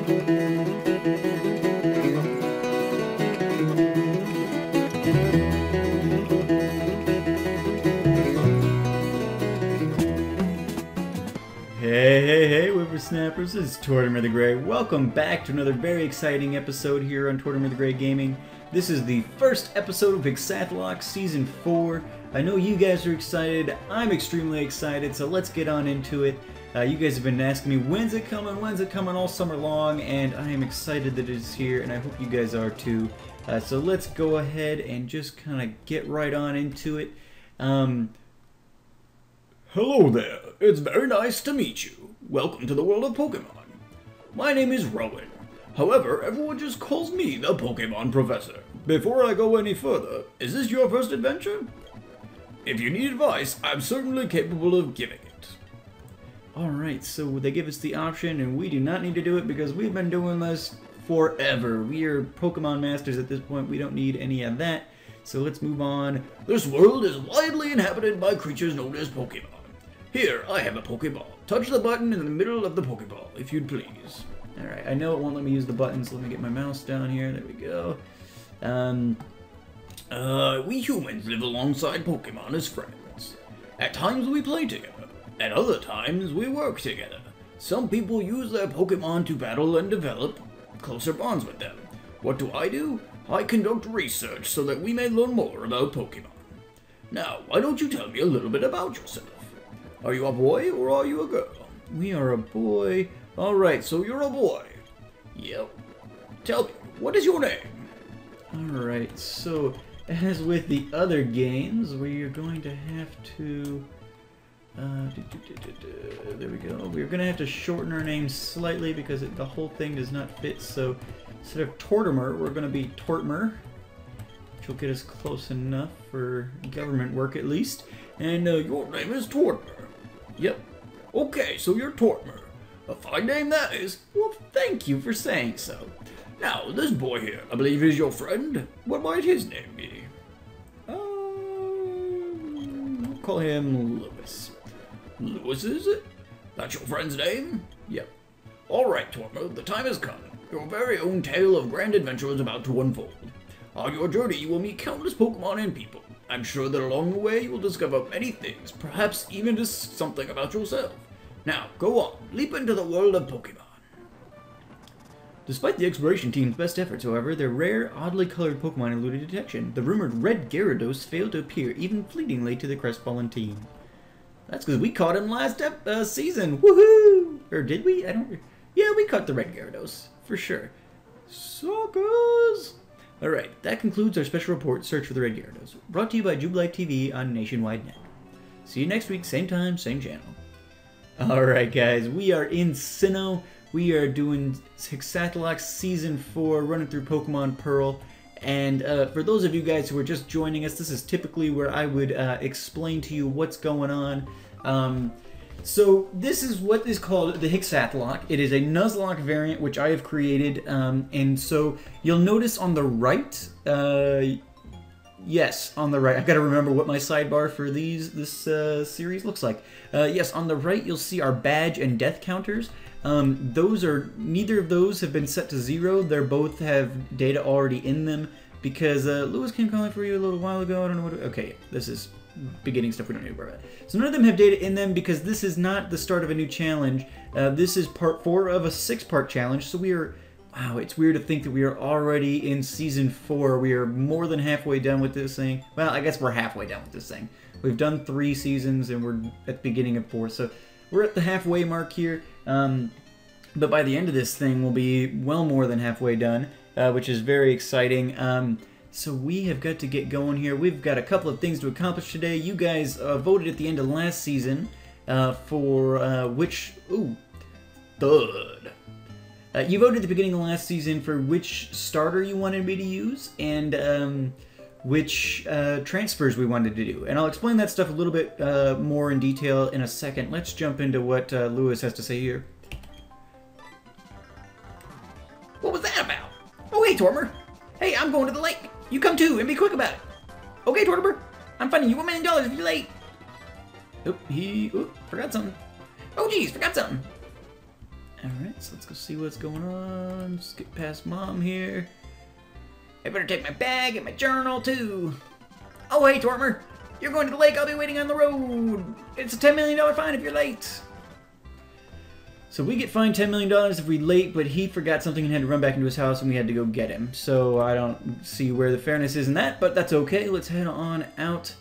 Hey, whippersnappers, this is Tortimer the Grey. Welcome back to another very exciting episode here on Tortimer the Grey Gaming. This is the first episode of Hexath'locke Season 4. I know you guys are excited, I'm extremely excited, so let's get on into it. You guys have been asking me, when's it coming all summer long, and I am excited that it is here, and I hope you guys are too. So let's go ahead and just kind of get right on into it. Hello there, it's very nice to meet you. Welcome to the world of Pokemon. My name is Rowan. However, everyone just calls me the Pokemon Professor. Before I go any further, is this your first adventure? If you need advice, I'm certainly capable of giving it. Alright, so they give us the option, and we do not need to do it because we've been doing this forever. We are Pokemon Masters at this point, we don't need any of that. So let's move on. This world is widely inhabited by creatures known as Pokemon. Here, I have a Pokeball. Touch the button in the middle of the Pokeball, if you'd please. Alright, I know it won't let me use the buttons. Let me get my mouse down here. There we go. We humans live alongside Pokemon as friends. At times we play together. At other times we work together. Some people use their Pokemon to battle and develop closer bonds with them. What do? I conduct research so that we may learn more about Pokemon. Now, why don't you tell me a little bit about yourself? Are you a boy or are you a girl? We are a boy. Alright, so you're a boy. Yep. Tell me, what is your name? Alright, so as with the other games, we are going to have to... there we go. We're going to have to shorten our name slightly because the whole thing does not fit. So instead of Tortimer, we're going to be Tortimer, which will get us close enough for government work at least. And your name is Tortimer. Yep. Okay, so you're Tortimer. A fine name that is. Well, thank you for saying so. Now, this boy here, I believe is your friend. What might his name be? We'll call him Lewis. Lewis, is it? That's your friend's name? Yep. Alright, Tortimer, the time has come. Your very own tale of grand adventure is about to unfold. On your journey, you will meet countless Pokemon and people. I'm sure that along the way, you will discover many things, perhaps even just something about yourself. Now, go on, leap into the world of Pokemon. Despite the exploration team's best efforts, however, their rare, oddly colored Pokemon eluded detection. The rumored Red Gyarados failed to appear, even fleetingly, to the crestfallen team. That's because we caught him last season. Woohoo! Or did we? I don't... Yeah, we caught the Red Gyarados, for sure. Suckers! Alright, that concludes our special report, Search for the Red Gyarados. Brought to you by Jubilife TV on Nationwide Net. See you next week, same time, same channel. Alright guys, we are in Sinnoh. We are doing Hexath'locke Season 4, running through Pokemon Pearl. And for those of you guys who are just joining us, this is typically where I would explain to you what's going on. So this is what is called the Hexath'locke. It is a Nuzlocke variant which I have created, and so you'll notice on the right, yes, on the right, I've got to remember what my sidebar for this series looks like. Yes, on the right you'll see our badge and death counters. Neither of those have been set to 0. They both have data already in them because Lewis came calling for you a little while ago. I don't know what. Okay, this is beginning stuff we don't need to worry about. So none of them have data in them because this is not the start of a new challenge. This is part 4 of a 6-part challenge. So we are. Wow, it's weird to think that we are already in Season 4. We are more than halfway done with this thing. Well, I guess we're halfway done with this thing. We've done 3 seasons and we're at the beginning of 4. So we're at the halfway mark here. But by the end of this thing, we'll be well more than halfway done, which is very exciting. So we have got to get going here. We've got a couple of things to accomplish today. You guys voted at the end of last season for which... Ooh, third. You voted at the beginning of last season for which starter you wanted me to use and which transfers we wanted to do. And I'll explain that stuff a little bit more in detail in a second. Let's jump into what Lewis has to say here. What was that about? Oh, hey, Tortimer. Hey, I'm going to the lake. You come too, and be quick about it. Okay, Tortimer. I'm funding you $1 million if you're late. Oop, forgot something. Oh, geez, forgot something. Alright, so let's go see what's going on. Just get past Mom here. I better take my bag and my journal, too. Oh, hey, Tortimer. You're going to the lake. I'll be waiting on the road. It's a $10 million fine if you're late. So we get fined $10 million if we're late, but he forgot something and had to run back into his house, and we had to go get him. So I don't see where the fairness is in that, but that's okay. Let's head on out.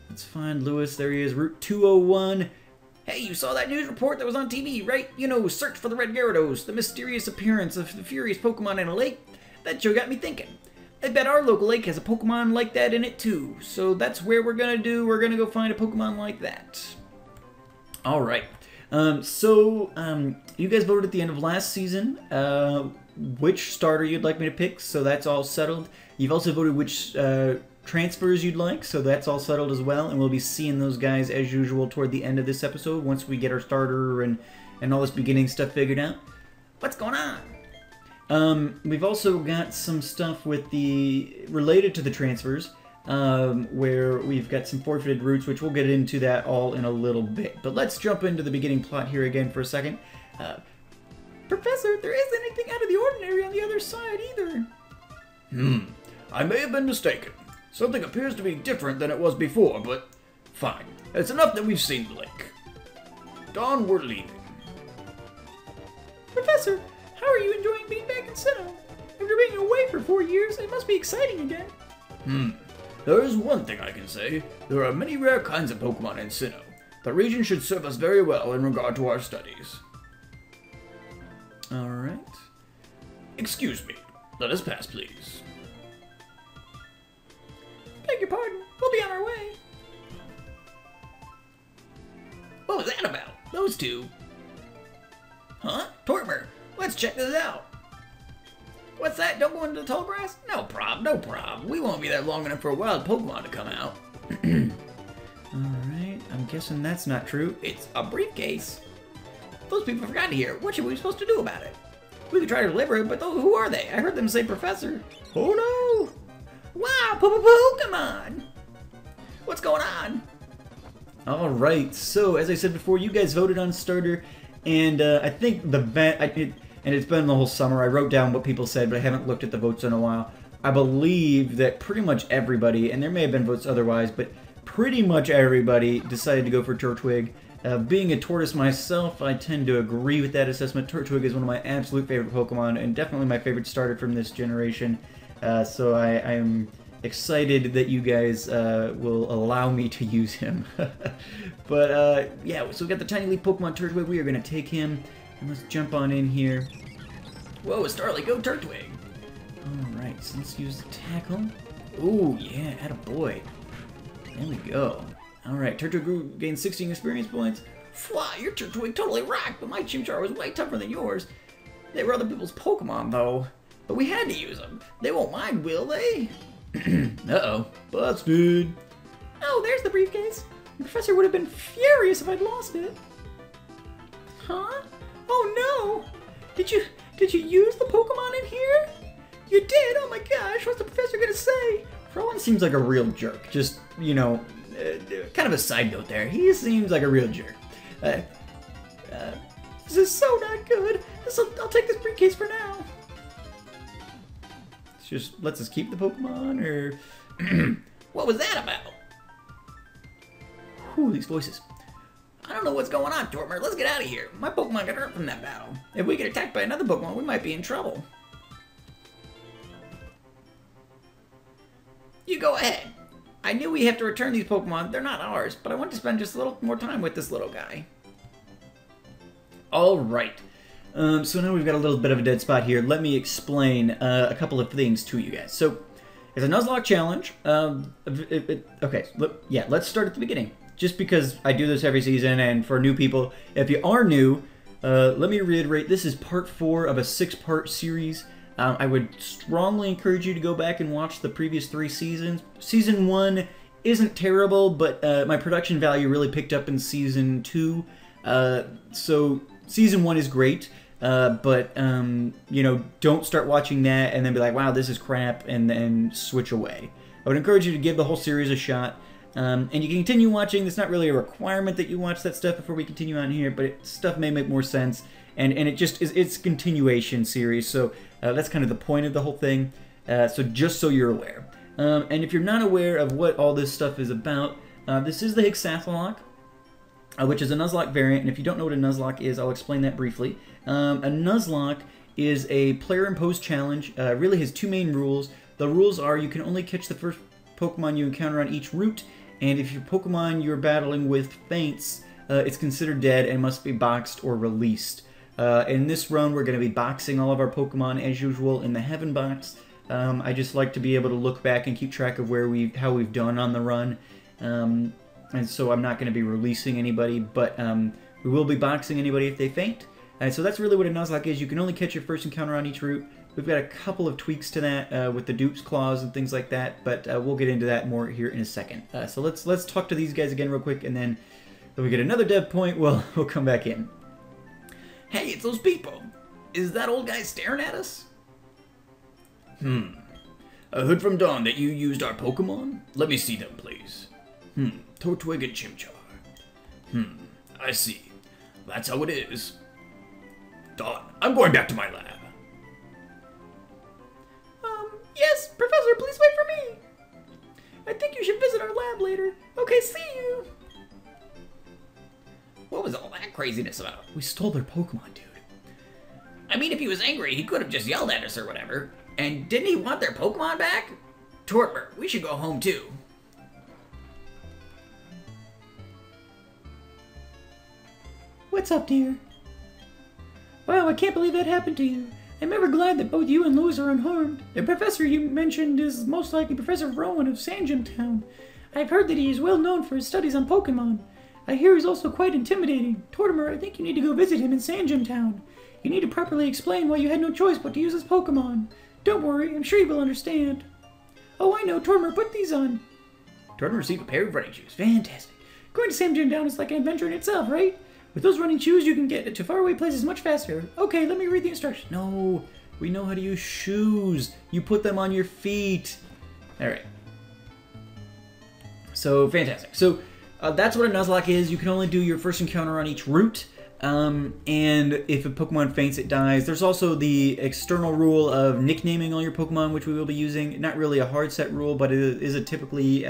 Let's find Lewis. There he is, Route 201. Hey, you saw that news report that was on TV, right? You know, search for the Red Gyarados, the mysterious appearance of the furious Pokemon in a lake. That sure got me thinking. I bet our local lake has a Pokemon like that in it too. So that's where we're gonna do. We're gonna go find a Pokemon like that. All right. You guys voted at the end of last season which starter you'd like me to pick, so that's all settled. You've also voted which transfers you'd like, so that's all settled as well, and we'll be seeing those guys as usual toward the end of this episode once we get our starter and all this beginning stuff figured out. What's going on? We've also got some stuff with related to the transfers, where we've got some forfeited routes, which we'll get into that all in a little bit. But let's jump into the beginning plot here again for a second. Professor, there isn't anything out of the ordinary on the other side either. I may have been mistaken. Something appears to be different than it was before, but fine. It's enough that we've seen the lake. Dawn, we're leaving. Professor, how are you enjoying being back in Sinnoh? After being away for 4 years, it must be exciting again. There is one thing I can say. There are many rare kinds of Pokemon in Sinnoh. The region should serve us very well in regard to our studies. Alright. Excuse me. Let us pass, please. Beg your pardon. We'll be on our way. What was that about? Those two? Huh? Tortimer, let's check this out. What's that? Don't go into the tall grass? No prob, no prob. We won't be there long enough for a wild Pokemon to come out. Alright, I'm guessing that's not true. It's a briefcase. Those people forgot to hear. What should we be supposed to do about it? We could try to deliver it, but who are they? I heard them say Professor. Oh no! Wow, Pokemon! What's going on? Alright, so as I said before, you guys voted on starter, and I think and it's been the whole summer. I wrote down what people said, but I haven't looked at the votes in a while. I believe that pretty much everybody, and there may have been votes otherwise, but pretty much everybody decided to go for Turtwig. Being a Tortoise myself, I tend to agree with that assessment. Turtwig is one of my absolute favorite Pokemon, and definitely my favorite starter from this generation. So I am excited that you guys will allow me to use him. But yeah, so we got the Tiny Leaf Pokemon Turtwig. We are going to take him, and let's jump on in here. Whoa, Starly, go Turtwig! Alright, so let's use the tackle. Ooh, yeah, attaboy. There we go. Alright, Turtwig gained 16 experience points. Fly, your Turtwig totally rocked, but my Chimchar was way tougher than yours. They were other people's Pokemon, though. But we had to use them. They won't mind, will they? Uh-oh. Busted. Oh, there's the briefcase. The professor would have been furious if I'd lost it. Huh? Oh no! Did you use the Pokemon in here? You did? Oh my gosh, what's the professor gonna say? Rowan seems like a real jerk. Just, you know, kind of a side note there. He seems like a real jerk. This is so not good. I'll take this briefcase for now. Just lets us keep the Pokemon, or... What was that about? Whew, these voices. I don't know what's going on, Tortimer. Let's get out of here. My Pokemon got hurt from that battle. If we get attacked by another Pokemon, we might be in trouble. You go ahead. I knew we have to return these Pokemon. They're not ours, but I want to spend just a little more time with this little guy. Alright. So now we've got a little bit of a dead spot here. Let me explain a couple of things to you guys. So, it's a Nuzlocke challenge. Okay, yeah, let's start at the beginning. Just because I do this every season, and for new people, if you are new, let me reiterate, this is part 4 of a 6-part series. I would strongly encourage you to go back and watch the previous 3 seasons. Season 1 isn't terrible, but my production value really picked up in Season 2. So Season 1 is great, but, you know, don't start watching that and then be like, wow, this is crap, and then switch away. I would encourage you to give the whole series a shot. And you can continue watching. It's not really a requirement that you watch that stuff before we continue on here, but stuff may make more sense. and it just is, it's a continuation series, so that's kind of the point of the whole thing. So just so you're aware. And if you're not aware of what all this stuff is about, this is the Hexath'locke, which is a Nuzlocke variant, and if you don't know what a Nuzlocke is, I'll explain that briefly. A Nuzlocke is a player-imposed challenge. Really has two main rules. The rules are you can only catch the first Pokemon you encounter on each route, and if your Pokemon you're battling with faints, it's considered dead and must be boxed or released. In this run, we're going to be boxing all of our Pokemon as usual in the Heaven Box. I just like to be able to look back and keep track of how we've done on the run. And so I'm not going to be releasing anybody, but we will be boxing anybody if they faint. So that's really what a Nuzlocke is. You can only catch your first encounter on each route. We've got a couple of tweaks to that with the dupes clause and things like that, but we'll get into that more here in a second. So let's talk to these guys again real quick, and then if we get another dev point, we'll come back in. Hey, it's those people. Is that old guy staring at us? I heard from Dawn that you used our Pokemon. Let me see them, please. Tortoise and Chimchar. I see. That's how it is. Dawn, I'm going back to my lab. Yes, Professor, please wait for me. I think you should visit our lab later. Okay, see you. What was all that craziness about? We stole their Pokemon, dude. I mean, if he was angry, he could have just yelled at us or whatever. And didn't he want their Pokemon back? Tortimer, we should go home too. What's up, dear? Wow, I can't believe that happened to you. I'm ever glad that both you and Louis are unharmed. The professor you mentioned is most likely Professor Rowan of Sandgem Town. I've heard that he is well known for his studies on Pokemon. I hear he's also quite intimidating. Tortimer, I think you need to go visit him in Sandgem Town. You need to properly explain why you had no choice but to use his Pokemon. Don't worry, I'm sure he will understand. Oh, I know, Tortimer, put these on. Tortimer received a pair of running shoes. Fantastic. Going to Sandgem Town is like an adventure in itself, right? With those running shoes, you can get to faraway places much faster. Okay, let me read the instructions. No, we know how to use shoes. You put them on your feet. All right. So, fantastic. So, that's what a Nuzlocke is. You can only do your first encounter on each route. And if a Pokemon faints, it dies. There's also the external rule of nicknaming all your Pokemon, which we will be using. Not really a hard set rule, but it is a typically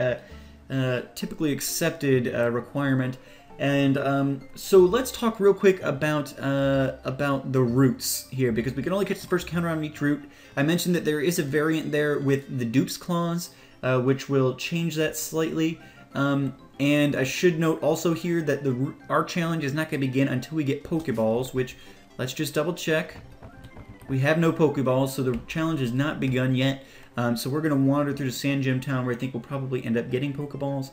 accepted requirement. And so let's talk real quick about the routes here, because we can only catch the first encounter on each route. I mentioned that there is a variant there with the dupes clause, which will change that slightly. And I should note also here that our challenge is not going to begin until we get Pokeballs, which, let's just double check. We have no Pokeballs, so the challenge has not begun yet. So we're going to wander through the Sandgem Town, where I think we'll probably end up getting Pokeballs.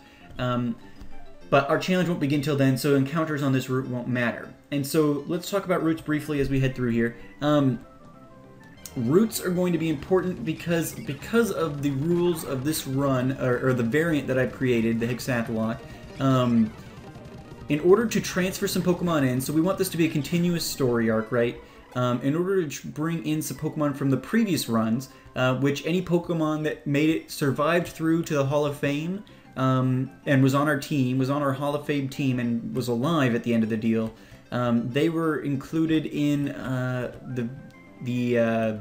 But our challenge won't begin till then, so encounters on this route won't matter. And so let's talk about routes briefly as we head through here. Routes are going to be important because of the rules of this run, or the variant that I've created, the Hexath'locke. In order to transfer some Pokemon in, so we want this to be a continuous story arc, right? In order to bring in some Pokemon from the previous runs, which any Pokemon that survived through to the Hall of Fame, and was on our team, was on our Hall of Fame team, and was alive at the end of the deal, they were included in the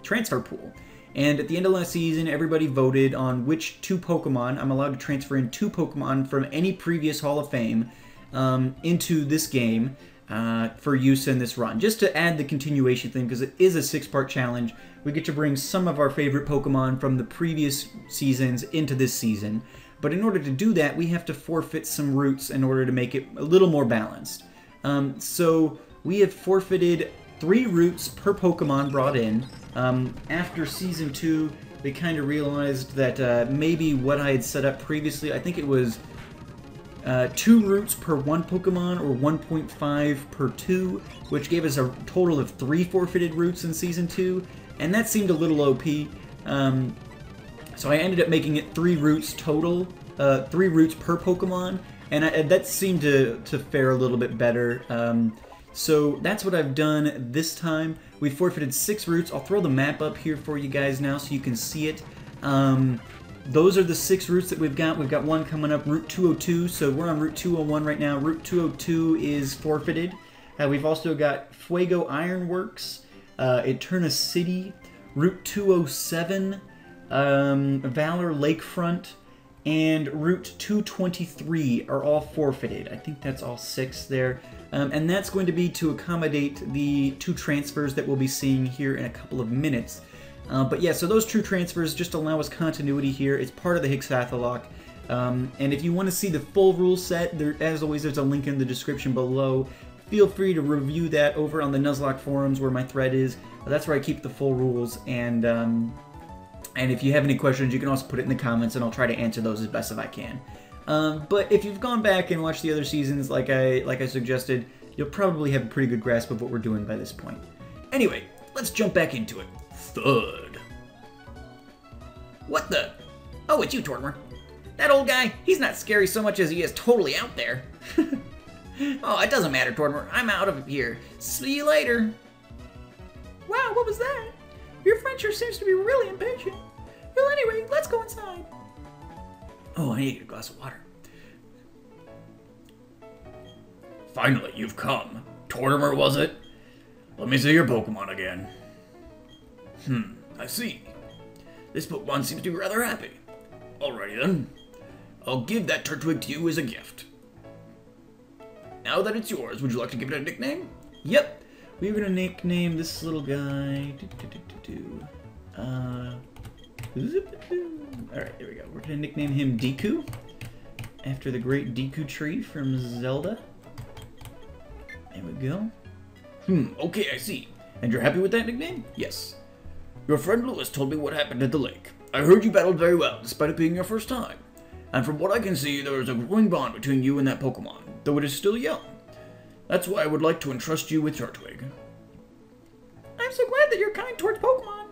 transfer pool. And at the end of last season, everybody voted on which two Pokemon. I'm allowed to transfer in 2 Pokemon from any previous Hall of Fame into this game for use in this run. Just to add the continuation thing, because it is a 6-part challenge, we get to bring some of our favorite Pokemon from the previous seasons into this season. But in order to do that, we have to forfeit some routes in order to make it a little more balanced. So we have forfeited 3 routes per Pokemon brought in. After Season 2, they kind of realized that maybe what I had set up previously, I think it was 2 routes per 1 Pokemon, or 1.5 per 2, which gave us a total of 3 forfeited routes in Season 2, and that seemed a little OP. So I ended up making it 3 routes total, 3 routes per Pokemon, and that seemed to fare a little bit better. So that's what I've done this time. We forfeited 6 routes. I'll throw the map up here for you guys now so you can see it. Those are the 6 routes that we've got. We've got one coming up, Route 202, so we're on Route 201 right now. Route 202 is forfeited. We've also got Fuego Ironworks, Eterna City, Route 207, Valor Lakefront, and Route 223 are all forfeited. I think that's all 6 there. And that's going to be to accommodate the 2 transfers that we'll be seeing here in a couple of minutes. But yeah, so those 2 transfers just allow us continuity here. It's part of the Hexath'locke. And if you want to see the full rule set, as always, there's a link in the description below. Feel free to review that over on the Nuzlocke forums where my thread is. That's where I keep the full rules. And if you have any questions, you can also put it in the comments, and I'll try to answer those as best as I can. But if you've gone back and watched the other seasons, like I suggested, you'll probably have a pretty good grasp of what we're doing by this point. Anyway, let's jump back into it. Thud. What the? Oh, it's you, Tortimer. That old guy, he's not scary so much as he is totally out there. Oh, it doesn't matter, Tortimer. I'm out of here. See you later. Wow, what was that? Your friend sure seems to be really impatient. Well, anyway, let's go inside. Oh, I need a glass of water. Finally, you've come. Tortimer, was it? Let me see your Pokemon again. I see. This Pokemon seems to be rather happy. Alrighty then. I'll give that Turtwig to you as a gift. Now that it's yours, would you like to give it a nickname? Yep. We're going to nickname this little guy... Alright, there we go. We're going to nickname him Deku, after the great Deku tree from Zelda. There we go. Okay, I see. And you're happy with that nickname? Yes. Your friend Lewis told me what happened at the lake. I heard you battled very well, despite it being your first time. And from what I can see, there is a growing bond between you and that Pokemon, though it is still young. That's why I would like to entrust you with Turtwig. I'm so glad that you're kind towards Pokemon.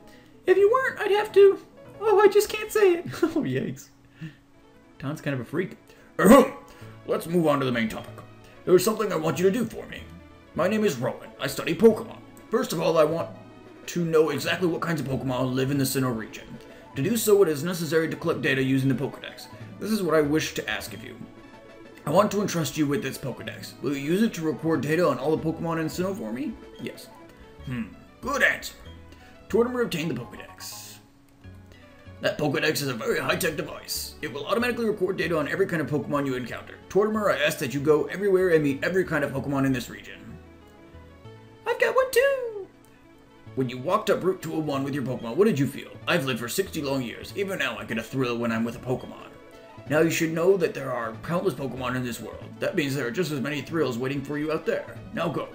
If you weren't, I'd have to... Oh, I just can't say it. Oh, yikes. Don's kind of a freak. Let's move on to the main topic. There's something I want you to do for me. My name is Rowan. I study Pokemon. First of all, I want to know exactly what kinds of Pokemon live in the Sinnoh region. To do so, it is necessary to collect data using the Pokedex. This is what I wish to ask of you. I want to entrust you with this Pokedex. Will you use it to record data on all the Pokemon in Sinnoh for me? Yes. Good answer. Tortimer obtained the Pokedex. That Pokedex is a very high-tech device. It will automatically record data on every kind of Pokemon you encounter. Tortimer, I ask that you go everywhere and meet every kind of Pokemon in this region. I've got one too! When you walked up Route 201 with your Pokemon, what did you feel? I've lived for 60 long years. Even now I get a thrill when I'm with a Pokemon. Now you should know that there are countless Pokemon in this world. That means there are just as many thrills waiting for you out there. Now go.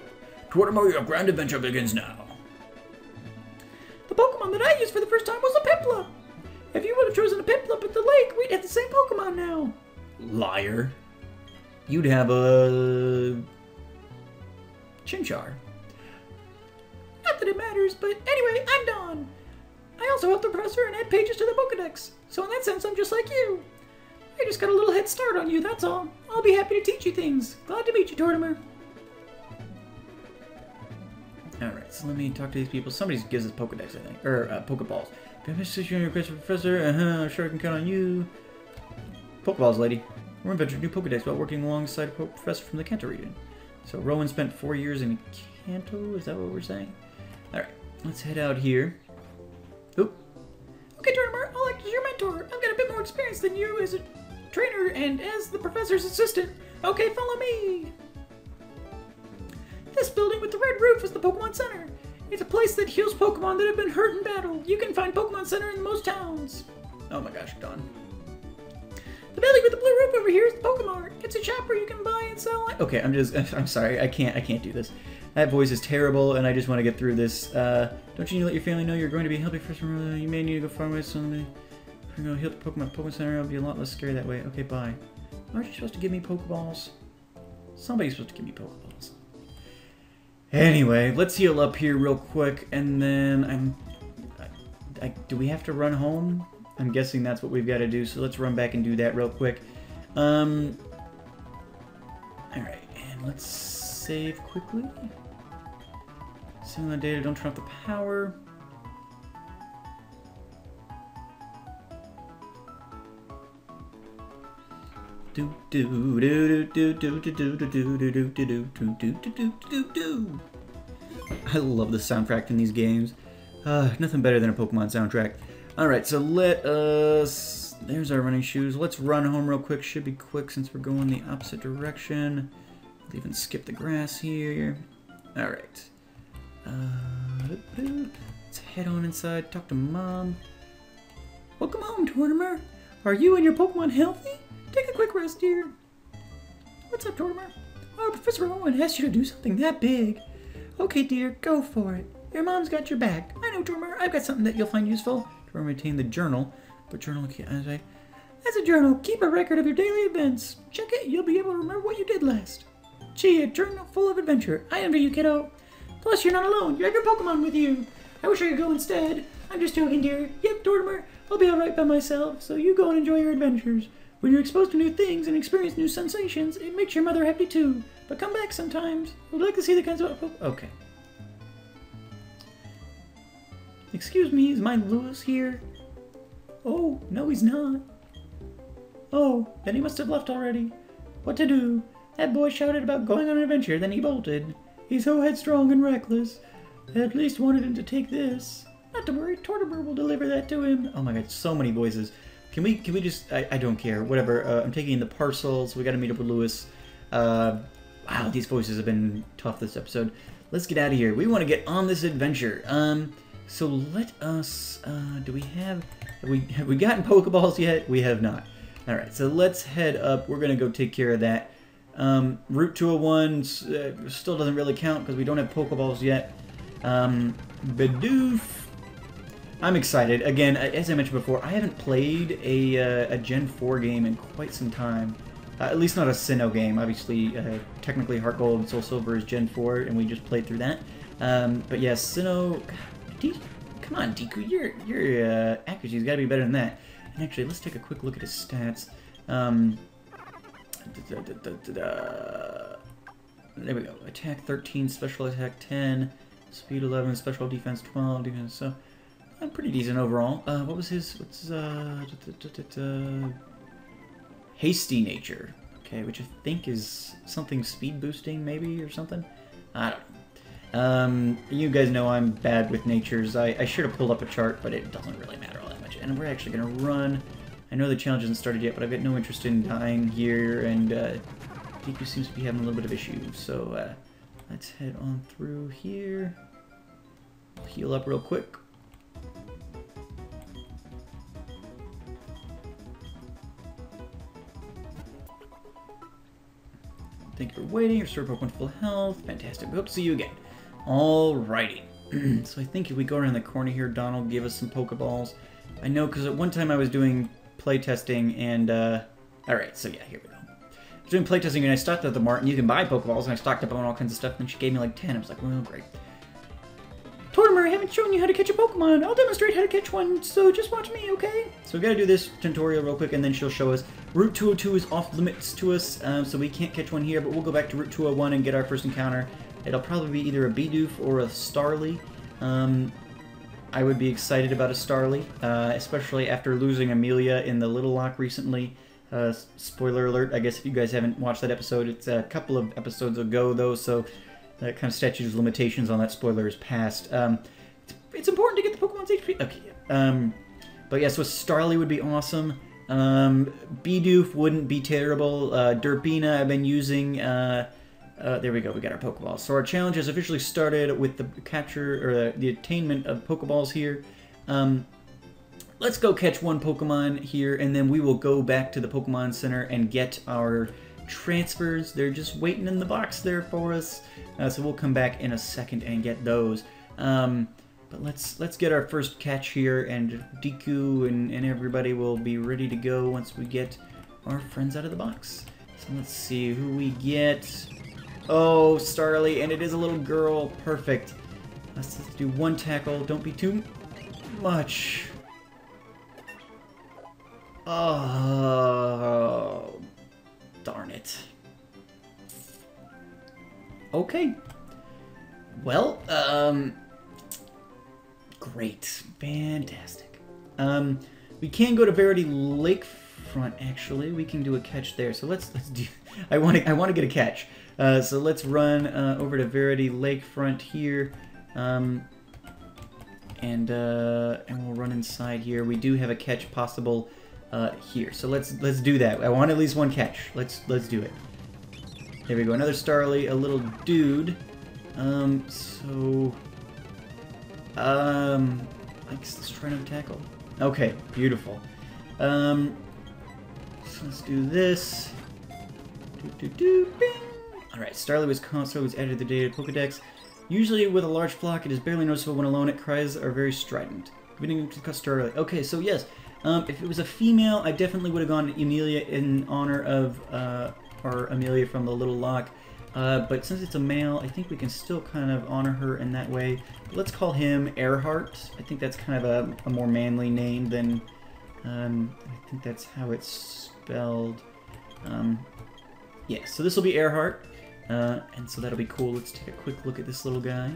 Tortimer, your grand adventure begins now. The Pokemon that I used for the first time was a Piplup. If you would have chosen a Piplup at the lake, we'd have the same Pokemon now. Liar. You'd have a... Chinchar. Not that it matters, but anyway, I'm done. I also helped the professor and add pages to the Pokedex, so in that sense, I'm just like you. I just got a little head start on you, that's all. I'll be happy to teach you things. Glad to meet you, Tortimer. Alright, so let me talk to these people. Somebody gives us Pokedex, I think. Or, Pokeballs. If you have a situation you request for Professor, I'm sure I can count on you. Pokeballs, lady. We're inventing a new Pokedex while working alongside a professor from the Kanto region. So Rowan spent 4 years in Kanto, is that what we're saying? Alright, let's head out here. Oop. Okay, Tortimer, I'll act as your mentor. I've got a bit more experience than you as a trainer and as the professor's assistant. Okay, follow me. This building with the red roof is the Pokemon Center. It's a place that heals Pokemon that have been hurt in battle. You can find Pokemon Center in most towns. Oh my gosh, done. The building with the blue roof over here is the Pokemart. It's a shop where you can buy and sell... Okay, I'm sorry, I can't do this. That voice is terrible, and I just want to get through this. Don't you let your family know you're going to be helping first? You may need to go far away, so if you're going to heal the Pokemon Center, it'll be a lot less scary that way. Okay, bye. Aren't you supposed to give me Pokeballs? Somebody's supposed to give me Pokeballs. Anyway, let's heal up here real quick, and then do we have to run home? I'm guessing that's what we've got to do, so let's run back and do that real quick. Alright, and let's save quickly. Save the data, don't turn off the power. I love the soundtrack in these games. Nothing better than a Pokemon soundtrack. Alright, so let us... There's our running shoes. Let's run home real quick. Should be quick since we're going the opposite direction. We'll even skip the grass here. Alright. Let's head on inside, talk to Mom. Welcome home, Tortimer. Are you and your Pokemon healthy? Take a quick rest, dear. What's up, Tortimer? Oh, Professor Hoenn asked you to do something that big. Okay, dear, go for it. Your mom's got your back. I know, Tortimer. I've got something that you'll find useful. Tortimer retained the journal, but journal can't... As a journal, keep a record of your daily events. Check it, you'll be able to remember what you did last. Gee, a journal full of adventure. I envy you, kiddo. Plus, you're not alone. You have your Pokemon with you. I wish I could go instead. I'm just joking, dear. Yep, Tortimer. I'll be alright by myself, so you go and enjoy your adventures. When you're exposed to new things and experience new sensations, it makes your mother happy too. But come back sometimes. I would like to see the kinds of... Okay. Excuse me, is my Lewis here? Oh, no he's not. Oh, then he must have left already. What to do? That boy shouted about going on an adventure, then he bolted. He's so headstrong and reckless. I at least wanted him to take this. Not to worry, Tortimer will deliver that to him. Oh my god, so many voices. Can we just... I don't care. Whatever. I'm taking the parcels. We gotta meet up with Lewis. Wow, these voices have been tough this episode. Let's get out of here. We want to get on this adventure. So let us... do we have... Have we gotten Pokeballs yet? We have not. Alright, so let's head up. We're gonna go take care of that. Route 201 still doesn't really count because we don't have Pokeballs yet. Bidoof. I'm excited. Again, as I mentioned before, I haven't played a Gen 4 game in quite some time. At least not a Sinnoh game. Obviously, technically HeartGold and Soul Silver is Gen 4, and we just played through that. But yeah, Sinnoh... Come on, Deku, your accuracy's got to be better than that. And actually, let's take a quick look at his stats. There we go. Attack 13, special attack 10, speed 11, special defense 12, defense... So, pretty decent overall. What was his... What's hasty nature. Okay, which I think is something speed boosting, maybe, or something? I don't know. You guys know I'm bad with natures. I should have pulled up a chart, but it doesn't really matter all that much. And we're actually going to run. I know the challenge hasn't started yet, but I've got no interest in dying here, and Deku seems to be having a little bit of issues. So let's head on through here. Heal up real quick. Thank you for waiting. Restore Pokemon full health. Fantastic. We hope to see you again. Alrighty. So I think if we go around the corner here, Donald gave us some Pokeballs. I know because at one time I was doing playtesting and... Alright, so yeah, here we go. I was doing playtesting and I stocked at the mart and you can buy Pokeballs and I stocked up on all kinds of stuff and she gave me like 10. I was like, well, great. Tortimer, I haven't shown you how to catch a Pokemon. I'll demonstrate how to catch one, so just watch me, okay? So we gotta do this tutorial real quick and then she'll show us. Route 202 is off limits to us, so we can't catch one here, but we'll go back to Route 201 and get our first encounter. It'll probably be either a Bidoof or a Starly. I would be excited about a Starly, especially after losing Amelia in the Little Lock recently. Spoiler alert, I guess if you guys haven't watched that episode, it's a couple of episodes ago though, so that kind of statute of limitations on that spoiler is passed. It's important to get the Pokemon's HP. Okay, but yeah, so Starly would be awesome. Bidoof wouldn't be terrible. Derpina I've been using. There we go, we got our Pokeballs. So our challenge has officially started with the capture, or the attainment of Pokeballs here. Let's go catch one Pokemon here, and then we will go back to the Pokemon Center and get our transfers. They're just waiting in the box there for us. So we'll come back in a second and get those. But let's get our first catch here, and Deku and everybody will be ready to go once we get our friends out of the box. So let's see who we get. Oh, Starly, and it is a little girl. Perfect. Let's do one tackle. Don't be too much. Oh, darn it. Okay. Well, great. Fantastic. We can go to Verity Lake front. Actually, we can do a catch there. So let's do. I want to get a catch. So let's run over to Verity Lakefront here, and we'll run inside here. We do have a catch possible here. So let's do that. I want at least one catch. Let's do it. There we go. Another Starly, a little dude. I guess let's try another tackle. Okay, beautiful. So let's do this. Bing. Alright, Starly was console was added to the data Pokedex. Usually with a large flock, it is barely noticeable when alone. Its cries are very strident. Beginning to cut Starly. Okay, so yes, if it was a female, I definitely would have gone to Amelia in honor of our Amelia from the Little Lock. But since it's a male, I think we can still kind of honor her in that way. Let's call him Earhart. I think that's kind of a more manly name than... I think that's how it's spelled. Yeah, so this will be Earhart. And so that'll be cool. Let's take a quick look at this little guy.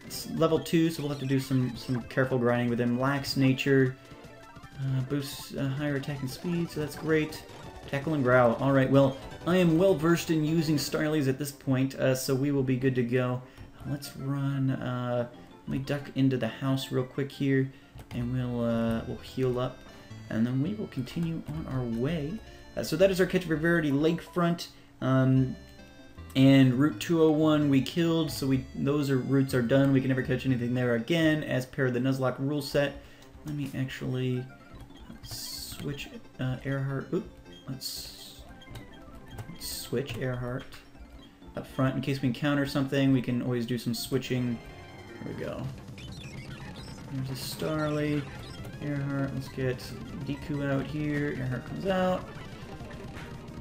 It's level 2, so we'll have to do some careful grinding with him. Lax nature. Boosts higher attack and speed, so that's great. Tackle and growl. Alright, well, I am well versed in using Starlies at this point, so we will be good to go. Let's run, let me duck into the house real quick here, and we'll heal up, and then we will continue on our way. So that is our catch for Verity Lakefront, and Route 201 we killed, so those routes are done. We can never catch anything there again, as per the Nuzlocke rule set. Let me actually switch Earhart. Oop. Let's switch Earhart up front in case we encounter something. We can always do some switching. There we go. There's a Starly. Earhart. Let's get Deku out here. Earhart comes out.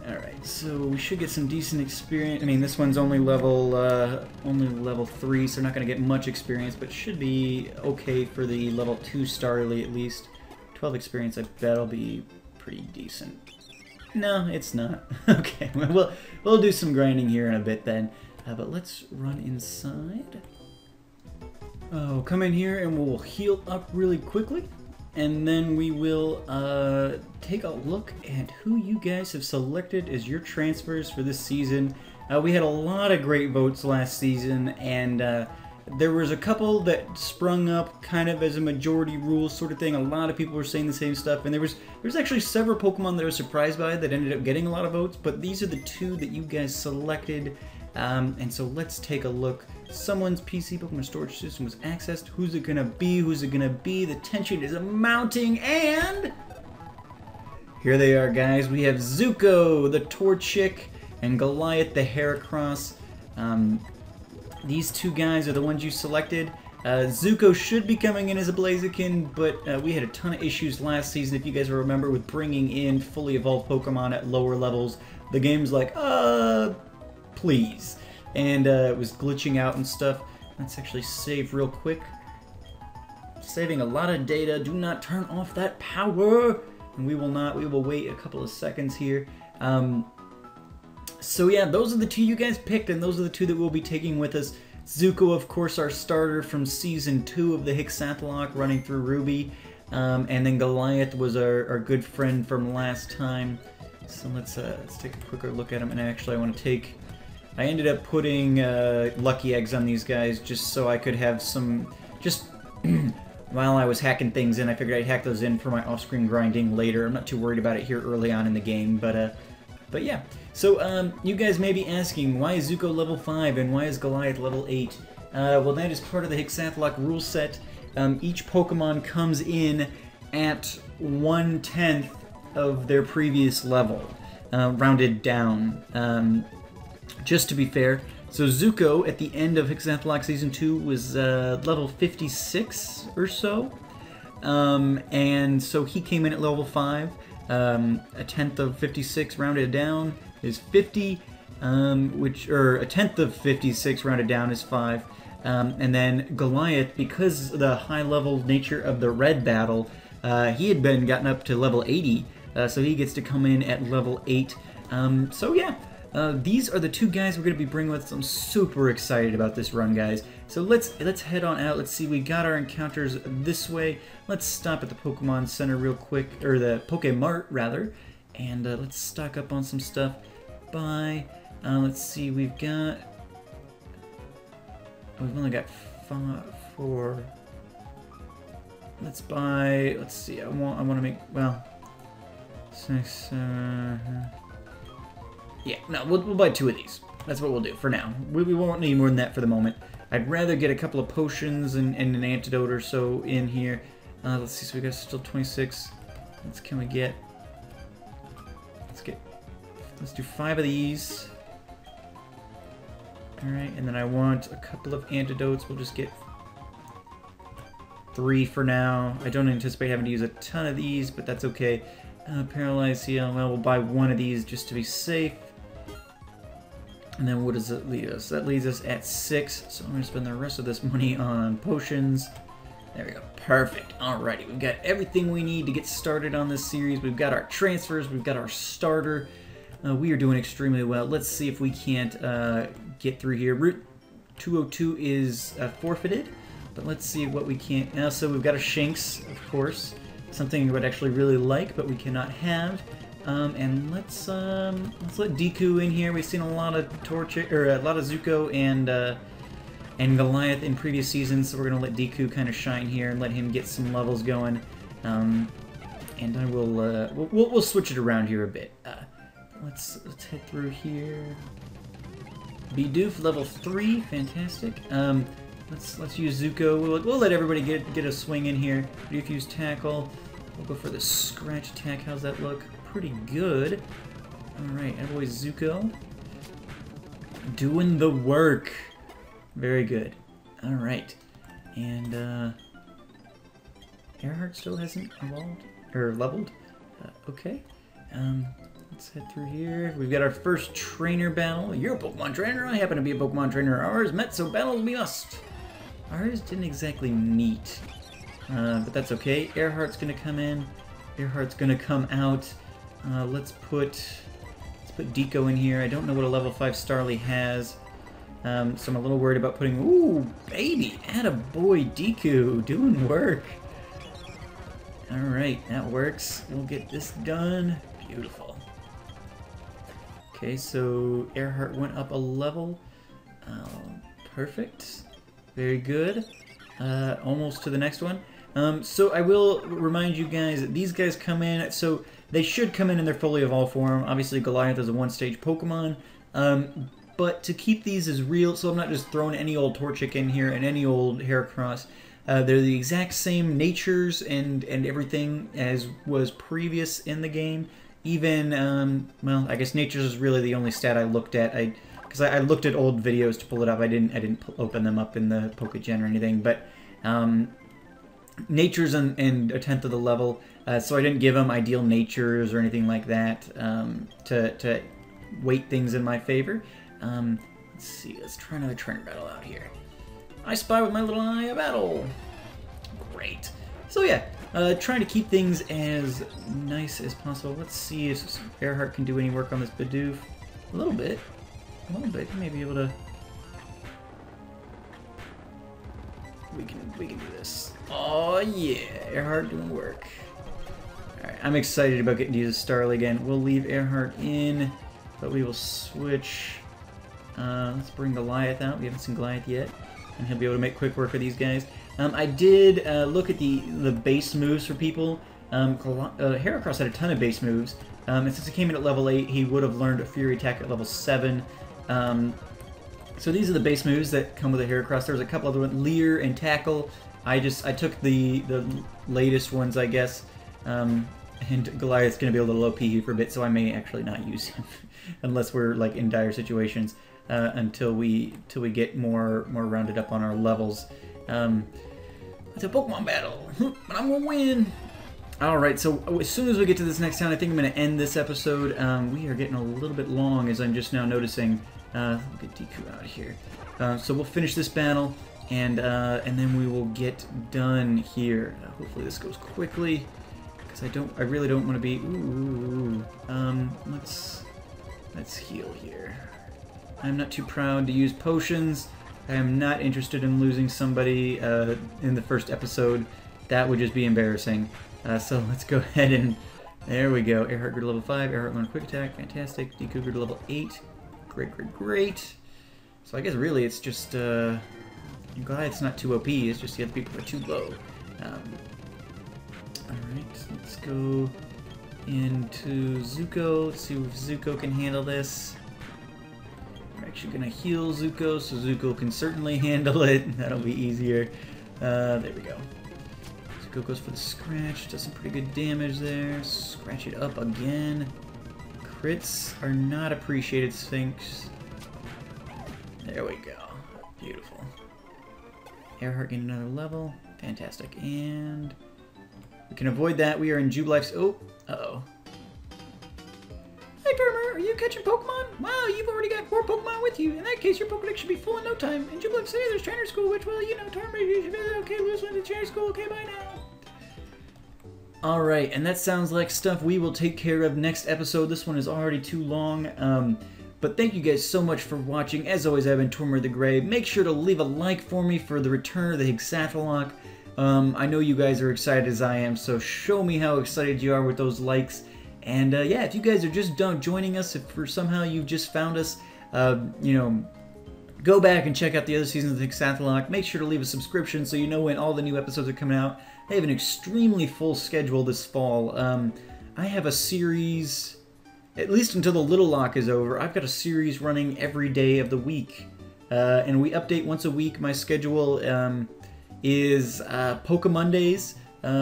Alright, so we should get some decent experience. I mean, this one's only level 3, so we're not going to get much experience, but should be okay for the level 2 Starly at least. 12 experience, I bet will be pretty decent. No, it's not. Okay, we'll do some grinding here in a bit then. But let's run inside. Oh, come in here and we'll heal up really quickly. And then we will take a look at who you guys have selected as your transfers for this season. We had a lot of great votes last season, and there was a couple that sprung up kind of as a majority rule sort of thing. A lot of people were saying the same stuff, and there's actually several Pokemon that I was surprised by that ended up getting a lot of votes, but these are the two that you guys selected. And so let's take a look. Someone's PC Pokemon storage system was accessed. Who's it gonna be? Who's it gonna be? The tension is mounting, and here they are, guys. We have Zuko, the Torchic, and Goliath, the Heracross. These two guys are the ones you selected. Zuko should be coming in as a Blaziken, but we had a ton of issues last season, if you guys remember, with bringing in fully evolved Pokemon at lower levels. The game's like, please. And it was glitching out and stuff. Let's actually save real quick. Saving a lot of data. Do not turn off that power. And we will not. We will wait a couple of seconds here. So yeah, those are the two you guys picked, and those are the two that we'll be taking with us. Zuko, of course, our starter from Season 2 of the Hexath'locke, running through Ruby. And then Goliath was our good friend from last time. So let's take a quicker look at him. And actually, I ended up putting lucky eggs on these guys just so I could have some, just while I was hacking things in. I figured I'd hack those in for my off-screen grinding later. I'm not too worried about it here early on in the game, but yeah. So you guys may be asking, why is Zuko level 5 and why is Goliath level 8? Well, that is part of the Hexath'locke rule set. Each Pokemon comes in at 1/10 of their previous level, rounded down. Just to be fair, so Zuko at the end of Hexath'locke Season 2 was level 56 or so, and so he came in at level 5. A tenth of 56 rounded down is 50, or a tenth of 56 rounded down is 5. And then Goliath, because of the high-level nature of the red battle, he had gotten up to level 80, so he gets to come in at level 8. So yeah. These are the two guys we're going to be bringing with us. I'm super excited about this run, guys. So let's head on out. Let's see, we got our encounters this way. Let's stop at the Pokemon Center real quick, or the Pokemart, rather. And let's stock up on some stuff. Buy. Let's see, we've got... We've only got 4. Let's buy... Let's see, I want to make... Well... 6... Yeah, no, we'll buy 2 of these. That's what we'll do for now. We won't need more than that for the moment. I'd rather get a couple of potions and an antidote or so in here. Let's see, so we got still 26. Can we get... Let's do 5 of these. Alright, and then I want a couple of antidotes. We'll just get 3 for now. I don't anticipate having to use a ton of these, but that's okay. Paralyzed heal. Well, we'll buy 1 of these just to be safe. And then what does it leave us? That leaves us at 6, so I'm going to spend the rest of this money on potions. There we go. Perfect. Alrighty, we've got everything we need to get started on this series. We've got our transfers, we've got our starter. We are doing extremely well. Let's see if we can't get through here. Route 202 is forfeited, but let's see what we can. So we've got a Shanks, of course. Something I would actually really like, but we cannot have. And let's let Deku in here. We've seen a lot of Zuko and Goliath in previous seasons, so we're gonna let Deku kind of shine here and let him get some levels going. And I will we'll switch it around here a bit. Let's head through here. Bidoof level 3, fantastic. Let's use Zuko. We'll let everybody get a swing in here. Bidoof use tackle. We'll go for the scratch attack. How's that look? Pretty good. Alright, everybody's Zuko. Doing the work. Very good. Alright. And Earhart still hasn't evolved or leveled. Okay. Let's head through here. We've got our first trainer battle. You're a Pokemon trainer. I happen to be a Pokemon trainer. Ours met, so battle we must. Ours didn't exactly meet. But that's okay. Earhart's gonna come in. Earhart's gonna come out. Let's put Deco in here. I don't know what a level 5 Starly has. So I'm a little worried about putting... Ooh, baby! Attaboy, Deku! Doing work! Alright, that works. We'll get this done. Beautiful. Okay, so Earhart went up a level. Perfect. Very good. Almost to the next one. So I will remind you guys that these guys come in, so they should come in their fully evolved form. Obviously Goliath is a 1-stage Pokemon, but to keep these as real, so I'm not just throwing any old Torchic in here and any old Heracross. They're the exact same natures and everything as was previous in the game. Even, well, I guess natures is really the only stat I looked at. Because I looked at old videos to pull it up. I didn't open them up in the Pokegen or anything, but natures and 1/10 of the level, so I didn't give them ideal natures or anything like that to weight things in my favor. Let's see, let's try another trainer battle out here. I spy with my little eye a battle. Great. So yeah, trying to keep things as nice as possible. Let's see if Earhart can do any work on this Bidoof. A little bit. A little bit. He may be able to... We can do this. Oh yeah, Earhart doing work. Alright, I'm excited about getting to use Starly again. We'll leave Earhart in, but we will switch. Let's bring Goliath out. We haven't seen Goliath yet. And he'll be able to make quick work of these guys. I did look at the base moves for people. Heracross had a ton of base moves. And since he came in at level 8, he would have learned a Fury Attack at level 7. So these are the base moves that come with a Heracross. There was a couple other ones, Leer and Tackle. I took the latest ones, I guess. And Goliath's going to be a little OP for a bit, so I may actually not use him unless we're like in dire situations until we get more rounded up on our levels. It's a Pokemon battle, but I'm gonna win. Alright, so as soon as we get to this next town, I think I'm going to end this episode. We are getting a little bit long, as I'm just now noticing. We'll get Deku out here. So we'll finish this battle, and then we will get done here. Hopefully this goes quickly, because I really don't want to be... Ooh. Let's heal here. I'm not too proud to use potions. I am not interested in losing somebody in the first episode. That would just be embarrassing. So let's go ahead and There we go. Airheart grew to level 5, Airheart learned quick attack, fantastic. Deku grew to level 8. Great, great, great. So I guess really it's just, I'm glad it's not too OP, it's just the other people are too low. Alright, let's go into Zuko. Let's see if Zuko can handle this. We're actually gonna heal Zuko, so Zuko can certainly handle it. That'll be easier. There we go. Zuko goes for the scratch, does some pretty good damage there. Scratch it up again. Crits are not appreciated, Sphinx. There we go. Beautiful. Airheart gained another level. Fantastic. And we can avoid that. We are in Jubilife's. Oh, uh-oh. Hey, Tortimer, are you catching Pokemon? Wow, you've already got 4 Pokemon with you. In that case, your Pokedex should be full in no time. In Jubilife City, there's trainer school, which, well, you know, Tortimer, you should be okay. Lose one to trainer school. Okay, bye now. Alright, and that sounds like stuff we will take care of next episode. This one is already too long. But thank you guys so much for watching. As always, I've been Tortimer the Grey. Make sure to leave a like for me for the return of the Hexath'locke. I know you guys are excited as I am, so show me how excited you are with those likes. And yeah, if you guys are just joining us, if for somehow you've just found us, you know, go back and check out the other seasons of the Hexath'locke. Make sure to leave a subscription so you know when all the new episodes are coming out. I have an extremely full schedule this fall. I have a series, at least until the Little Lock is over, I've got a series running every day of the week. And we update once a week. My schedule is Pokemondays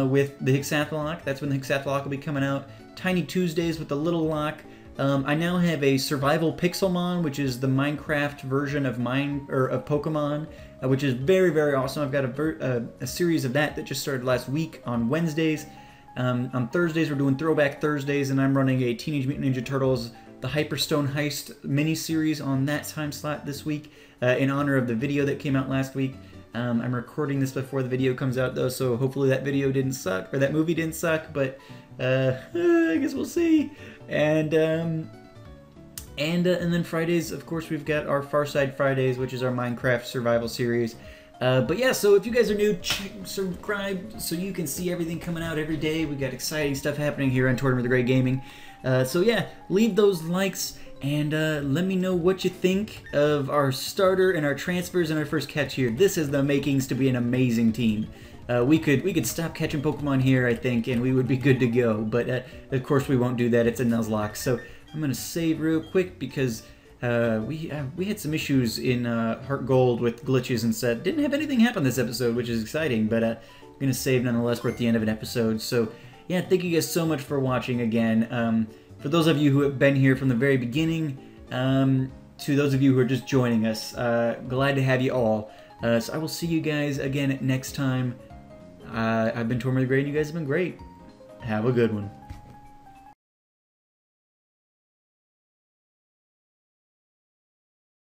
with the Hexath'locke. That's when the Hexath'locke will be coming out. Tiny Tuesdays with the Little Lock. I now have a Survival Pixelmon, which is the Minecraft version of Pokemon, which is very, very awesome. I've got a series of that just started last week on Wednesdays. On Thursdays, we're doing Throwback Thursdays, and I'm running a Teenage Mutant Ninja Turtles The Hyperstone Heist mini-series on that time slot this week in honor of the video that came out last week. I'm recording this before the video comes out, though, so hopefully that video didn't suck, or that movie didn't suck, but I guess we'll see. And then Fridays, of course, we've got our Farside Fridays, which is our Minecraft survival series. But yeah, so if you guys are new, subscribe so you can see everything coming out every day. We've got exciting stuff happening here on Tortimer the Grey Gaming. So yeah, leave those likes and let me know what you think of our starter and our transfers and our first catch here. This has the makings to be an amazing team. We could stop catching Pokemon here, I think, and we would be good to go. But of course we won't do that. It's a Nuzlocke. So I'm gonna save real quick because we had some issues in HeartGold with glitches and stuff. Didn't have anything happen this episode, which is exciting. But I'm gonna save nonetheless. We're at the end of an episode. So yeah, thank you guys so much for watching again. For those of you who have been here from the very beginning, to those of you who are just joining us, glad to have you all. So I will see you guys again next time. I've been Tortimer the Grey, and you guys have been great. Have a good one.